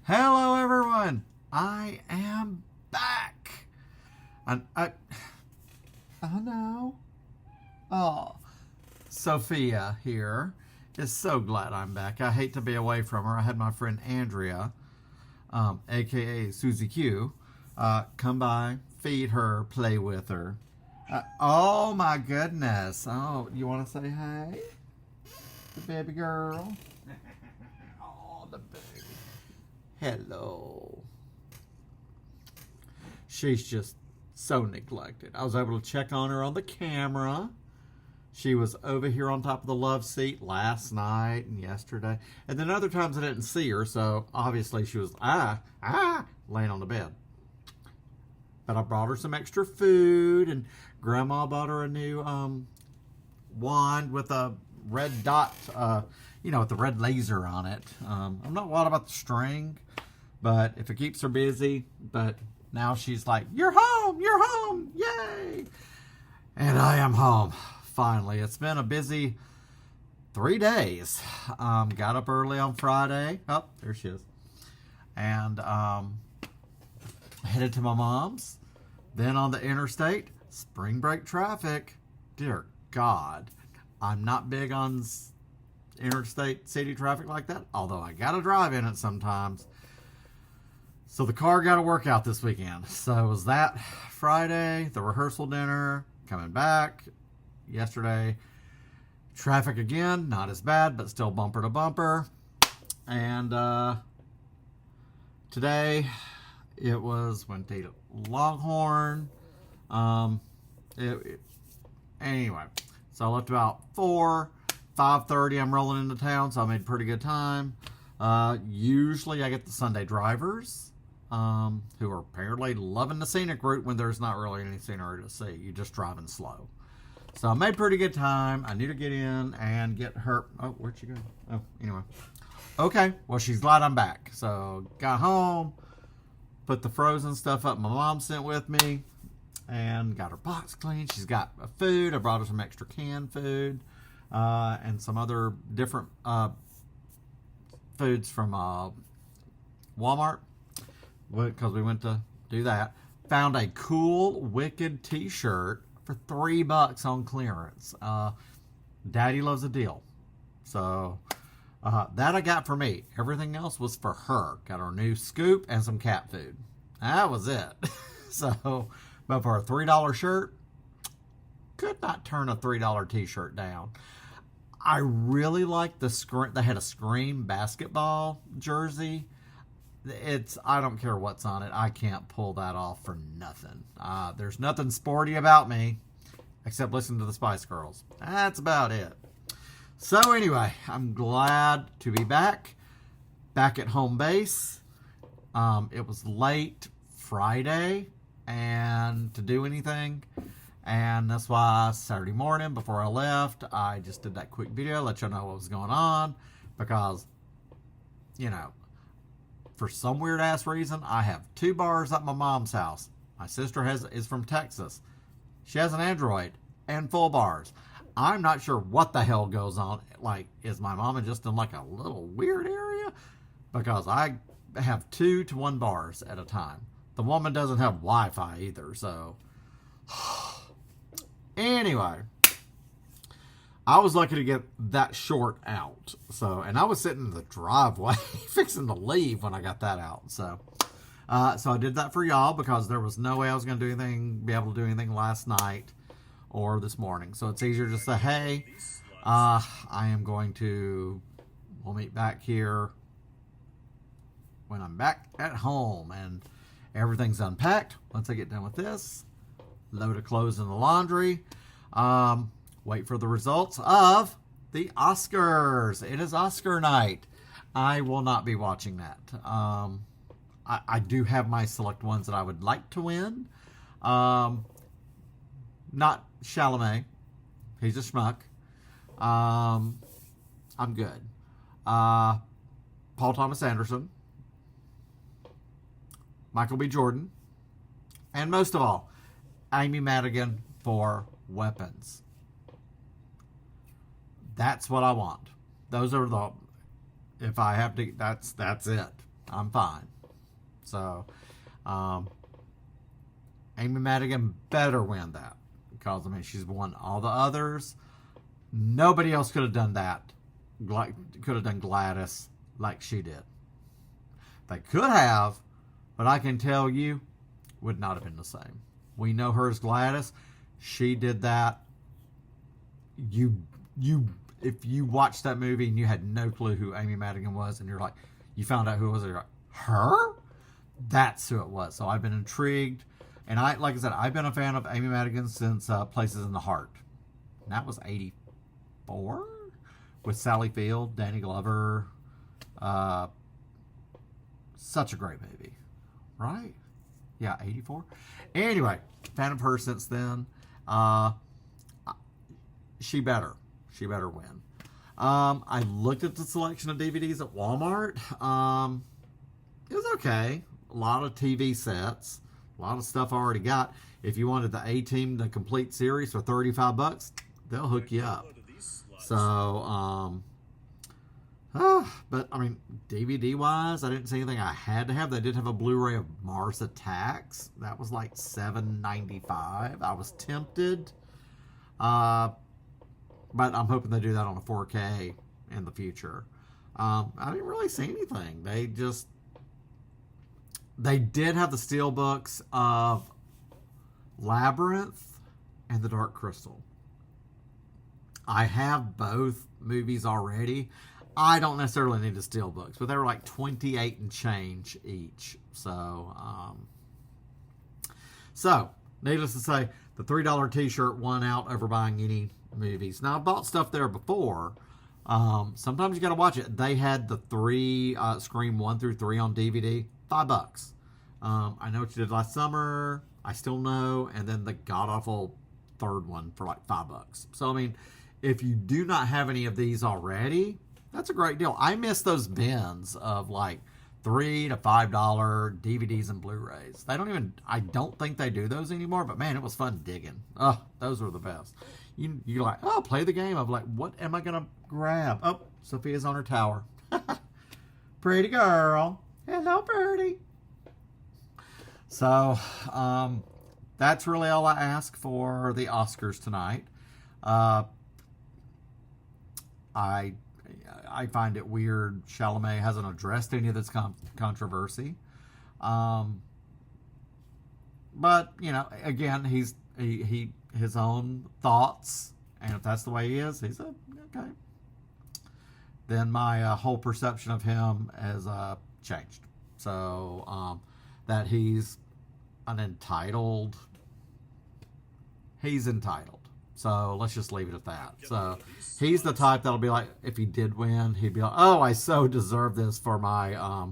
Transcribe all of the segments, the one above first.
Hello, everyone. I am back. And oh no. Oh, Sophia here is so glad I'm back. I hate to be away from her. I had my friend Andrea, aka Susie Q, come by, feed her, play with her. Oh my goodness. Oh, you want to say hi? The baby girl. Oh, the baby. Hello. She's just so neglected. I was able to check on her on the camera. She was over here on top of the love seat last night and yesterday. And then other times I didn't see her, so obviously she was laying on the bed. But I brought her some extra food, and Grandma bought her a new wand with a red dot, with the red laser on it. I'm not wild about the string, but if it keeps her busy. But now she's like, you're home, yay! And I am home, finally. It's been a busy 3 days. Got up early on Friday. Oh, there she is. And headed to my mom's. Then on the interstate, spring break traffic. Dear God, I'm not big on interstate city traffic like that, although I gotta drive in it sometimes. So the car got to work out this weekend. So it was that Friday, the rehearsal dinner, coming back yesterday. Traffic again, not as bad, but still bumper to bumper. And today it went to Longhorn. Anyway, so I left about 5:30. I'm rolling into town, so I made pretty good time. Usually I get the Sunday drivers, who are apparently loving the scenic route when there's not really any scenery to see. You're just driving slow. So I made pretty good time. I need to get in and get her. Oh, where'd she go? Oh, anyway. Okay, well, she's glad I'm back. So got home, put the frozen stuff up my mom sent with me, and got her box clean. She's got food. I brought her some extra canned food, and some other different foods from Walmart, because we went to do that. Found a cool Wicked t-shirt for $3 on clearance. Daddy loves a deal. So that I got for me. Everything else was for her. Got her new scoop and some cat food. That was it. So, but for a $3 shirt, could not turn a $3 t-shirt down. I really like they had a Scream basketball jersey. I don't care what's on it. I can't pull that off for nothing. There's nothing sporty about me except listening to the Spice Girls. That's about it. So anyway, I'm glad to be back at home base. It was late Friday and to do anything. And that's why Saturday morning before I left, I just did that quick video, let y'all know what was going on. Because, for some weird ass reason, I have 2 bars at my mom's house. My sister is from Texas. She has an Android and full bars. I'm not sure what the hell goes on. Like, is my mama just in like a little weird area? Because I have 2 to 1 bars at a time. The woman doesn't have Wi-Fi either, so... Anyway, I was lucky to get that short out. So, and I was sitting in the driveway fixing to leave when I got that out. So I did that for y'all because there was no way I was going to be able to do anything last night or this morning. So it's easier to say, hey, we'll meet back here when I'm back at home and everything's unpacked. Once I get done with this, load of clothes in the laundry. Wait for the results of the Oscars. It is Oscar night. I will not be watching that. I do have my select ones that I would like to win. Not Chalamet. He's a schmuck. I'm good. Paul Thomas Anderson. Michael B. Jordan. And most of all, Amy Madigan for Weapons. That's what I want. Those are if I have to, that's it. I'm fine. So, Amy Madigan better win that. Because, I mean, she's won all the others. Nobody else could have done that. Could have done Gladys like she did. They could have, but I can tell you, would not have been the same. We know her as Gladys. She did that. If you watched that movie and you had no clue who Amy Madigan was, and you're like, you found out who it was, and you're like, her? That's who it was. So I've been intrigued. And like I said, I've been a fan of Amy Madigan since Places in the Heart. And that was 84? With Sally Field, Danny Glover. Such a great movie. Right? Yeah, 84. Anyway, fan of her since then. She better win. I looked at the selection of DVDs at Walmart. It was okay. A lot of TV sets. A lot of stuff I already got. If you wanted the A-Team, the complete series for $35, they'll hook you up. So, but I mean, DVD-wise, I didn't see anything I had to have. They did have a Blu-ray of Mars Attacks. That was like $7.95. I was tempted. But I'm hoping they do that on a 4K in the future. I didn't really see anything. They did have the steelbooks of Labyrinth and The Dark Crystal. I have both movies already. I don't necessarily need the steelbooks, but they were like 28 and change each. So needless to say, the $3 t-shirt won out over buying any movies. Now, I bought stuff there before. Sometimes you got to watch it. They had the Scream 1 through 3 on DVD, $5. I know what you did last summer. I still know. And then the god-awful third one for like $5. So, I mean, if you do not have any of these already, that's a great deal. I miss those bins of like $3 to $5 DVDs and Blu-rays. I don't think they do those anymore, but man, it was fun digging. Oh, those were the best. You're like, oh, play the game. I'm like, what am I going to grab? Oh, Sophia's on her tower. Pretty girl. Hello, birdie. So, that's really all I ask for the Oscars tonight. I find it weird Chalamet hasn't addressed any of this controversy. But, you know, again, he's his own thoughts, and if that's the way he is, he's okay. Then my whole perception of him has changed. So, that he's he's entitled. So let's just leave it at that. So he's the type that'll be like, if he did win, he'd be like, oh, I so deserve this for my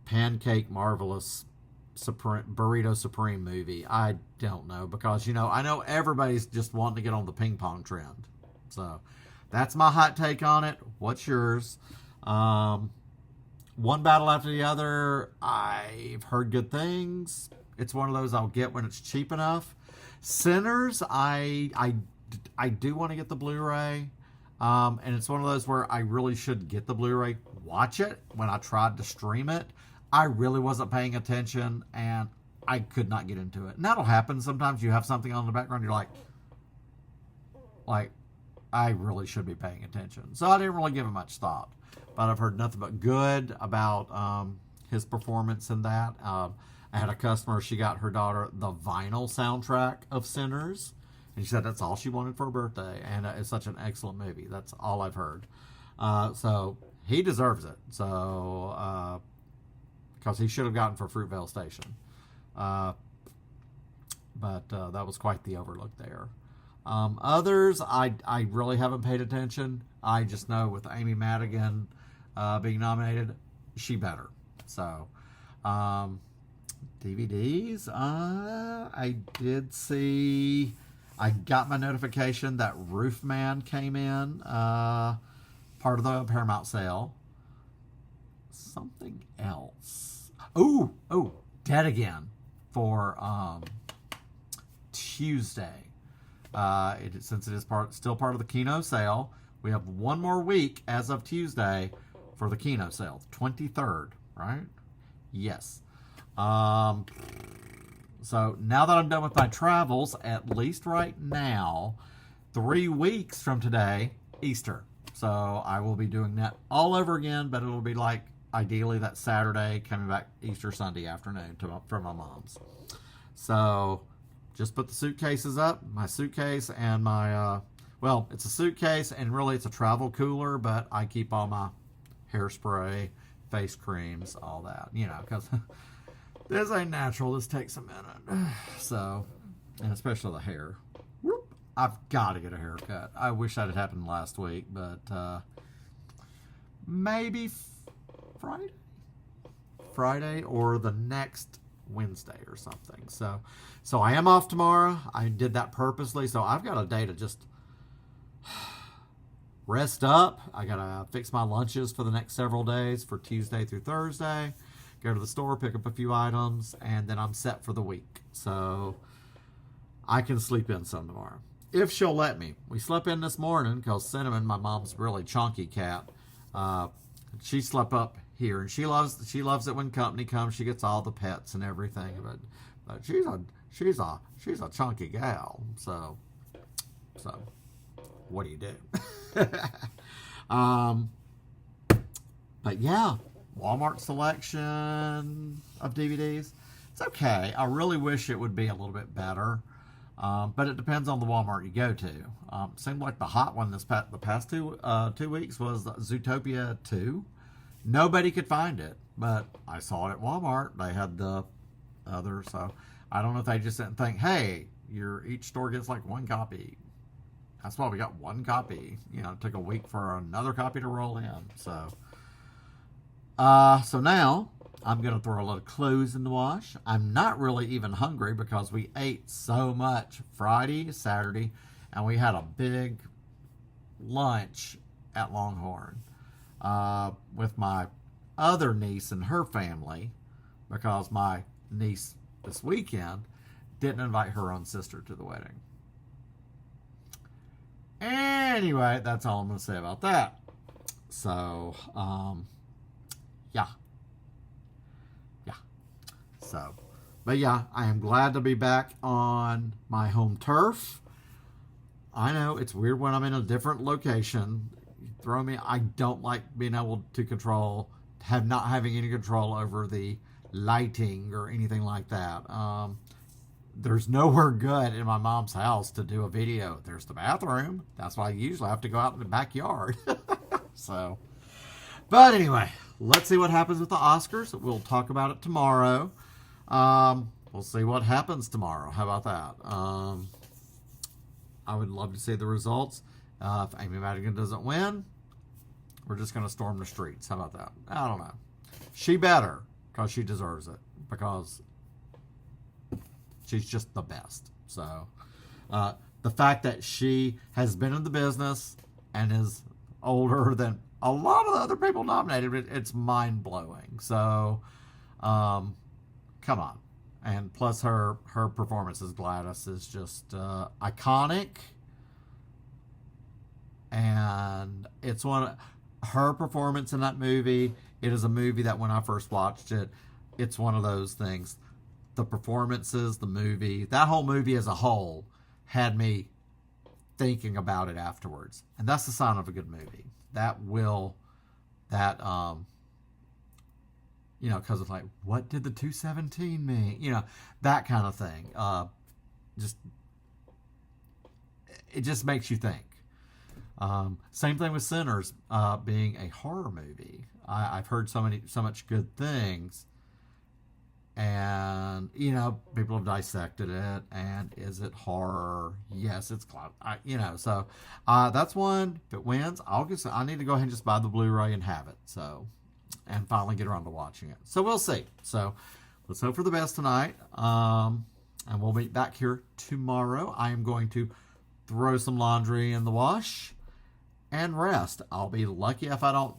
Pancake Marvelous Burrito Supreme movie. I don't know, because, you know, I know everybody's just wanting to get on the ping pong trend. So that's my hot take on it. What's yours? One battle after the other. I've heard good things. It's one of those I'll get when it's cheap enough. Sinners, I do want to get the Blu-ray. And it's one of those where I really should get the Blu-ray, watch it. When I tried to stream it, I really wasn't paying attention, and I could not get into it. And that'll happen. Sometimes you have something on in the background, you're like, I really should be paying attention. So I didn't really give it much thought. But I've heard nothing but good about his performance in that. I had a customer, she got her daughter the vinyl soundtrack of Sinners. And she said that's all she wanted for her birthday. And it's such an excellent movie. That's all I've heard. So he deserves it. So, because he should have gotten for Fruitvale Station. But that was quite the overlook there. Others, I really haven't paid attention. I just know with Amy Madigan being nominated, she better. So, DVDs, I did see, I got my notification that Roofman came in, part of the Paramount sale. Something else. Oh, Dead Again for Tuesday. Since it is still part of the Kino sale, we have one more week as of Tuesday for the Keno sale. 23rd, right? Yes. So now that I'm done with my travels, at least right now, 3 weeks from today, Easter. So I will be doing that all over again, but it'll be like ideally that Saturday, coming back Easter Sunday afternoon for my mom's. So just put the suitcases up, my suitcase and my, well, it's a suitcase and really it's a travel cooler, but I keep all my hairspray, face creams, all that, you know, because this ain't natural. This takes a minute. So, and especially the hair. Whoop, I've got to get a haircut. I wish that had happened last week, but maybe Friday or the next Wednesday or something. So I am off tomorrow. I did that purposely. So I've got a day to just rest up. I got to fix my lunches for the next several days for Tuesday through Thursday. Go to the store, pick up a few items, and then I'm set for the week. So I can sleep in some tomorrow. If she'll let me. We slept in this morning because Cinnamon, my mom's really chunky cat, she slept up here. And she loves it when company comes. She gets all the pets and everything. But she's a chunky gal. So what do you do? But yeah. Walmart selection of DVDs. It's okay. I really wish it would be a little bit better. But it depends on the Walmart you go to. Seemed like the hot one the past 2 weeks was Zootopia 2. Nobody could find it, but I saw it at Walmart. They had the other, so I don't know if they just didn't think, hey, each store gets like one copy. That's why we got one copy. You know, it took a week for another copy to roll in. So now I'm going to throw a lot of clothes in the wash. I'm not really even hungry because we ate so much Friday, Saturday, and we had a big lunch at Longhorn with my other niece and her family because my niece this weekend didn't invite her own sister to the wedding. Anyway, that's all I'm going to say about that. So, yeah. So, but yeah, I am glad to be back on my home turf. I know it's weird when I'm in a different location. Throw me, I don't like being able to not having any control over the lighting or anything like that. There's nowhere good in my mom's house to do a video. There's the bathroom. That's why I usually have to go out in the backyard. So, but anyway, let's see what happens with the Oscars. We'll talk about it tomorrow. We'll see what happens tomorrow. How about that? I would love to see the results. If Amy Madigan doesn't win, we're just going to storm the streets. How about that? I don't know. She better, because she deserves it. Because she's just the best. So, the fact that she has been in the business and is older than a lot of the other people nominated, it's mind-blowing. So, come on. And plus her performance as Gladys is just iconic. And it's her performance in that movie, it is a movie that when I first watched it, it's one of those things. The performances, the movie, that whole movie as a whole had me thinking about it afterwards. And that's the sign of a good movie. Because it's like, what did the 217 mean? That kind of thing. It just makes you think. Same thing with Sinners being a horror movie. I've heard so much good things. And, people have dissected it. And is it horror? Yes, it's close. So that's one. If it wins, I need to go ahead and just buy the Blu-ray and have it. So, and finally get around to watching it. So we'll see. So let's hope for the best tonight. And we'll be back here tomorrow. I am going to throw some laundry in the wash and rest. I'll be lucky if I don't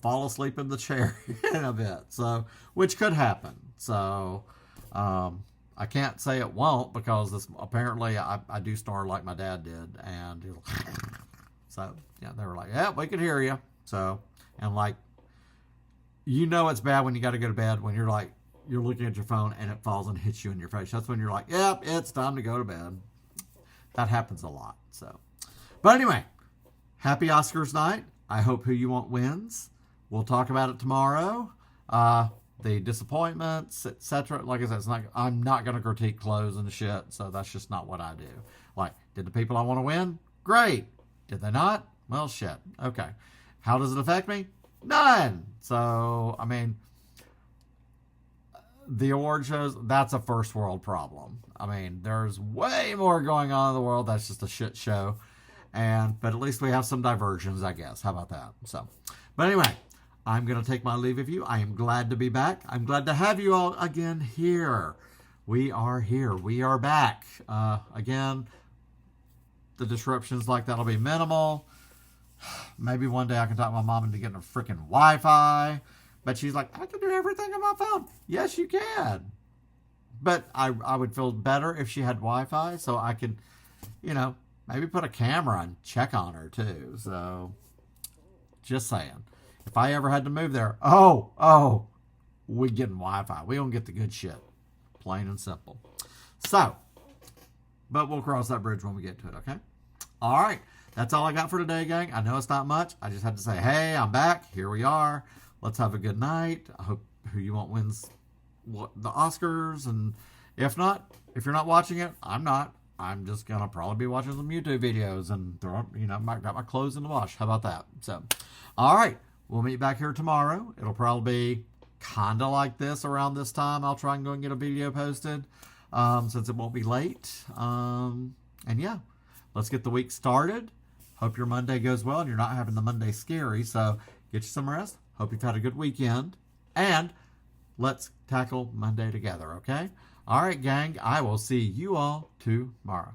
fall asleep in the chair in a bit. So, which could happen. So, I can't say it won't because apparently I do snore like my dad did. And so, yeah, they were like, yeah, we can hear you. So, and like, you know it's bad when you got to go to bed when you're like, you're looking at your phone and it falls and hits you in your face. That's when you're like, yep, it's time to go to bed. That happens a lot. So, but anyway, happy Oscars night. I hope Who You Want wins. We'll talk about it tomorrow. The disappointments, etc. Like I said, I'm not going to critique clothes and shit, so that's just not what I do. Like, did the people I want to win? Great. Did they not? Well, shit. Okay. How does it affect me? None. So, I mean, the award shows, that's a first world problem. I mean, there's way more going on in the world. That's just a shit show. But at least we have some diversions, I guess. How about that? So, but anyway, I'm going to take my leave of you. I am glad to be back. I'm glad to have you all again here. We are here. We are back. Again, the disruptions like that will be minimal. Maybe one day I can talk my mom into getting a freaking Wi-Fi. But she's like, I can do everything on my phone. Yes, you can. But I would feel better if she had Wi-Fi so I could, maybe put a camera and check on her too. So, just saying. If I ever had to move there, we getting Wi-Fi. We don't get the good shit. Plain and simple. So, but we'll cross that bridge when we get to it, okay? All right. That's all I got for today, gang. I know it's not much. I just had to say, hey, I'm back. Here we are. Let's have a good night. I hope Who You Want wins the Oscars. And if not, if you're not watching it, I'm not. I'm just going to probably be watching some YouTube videos and got my clothes in the wash. How about that? So, all right. We'll meet back here tomorrow. It'll probably be kind of like this around this time. I'll try and go and get a video posted since it won't be late. And yeah, let's get the week started. Hope your Monday goes well and you're not having the Monday scary. So get you some rest. Hope you've had a good weekend. And let's tackle Monday together, okay? All right, gang. I will see you all tomorrow.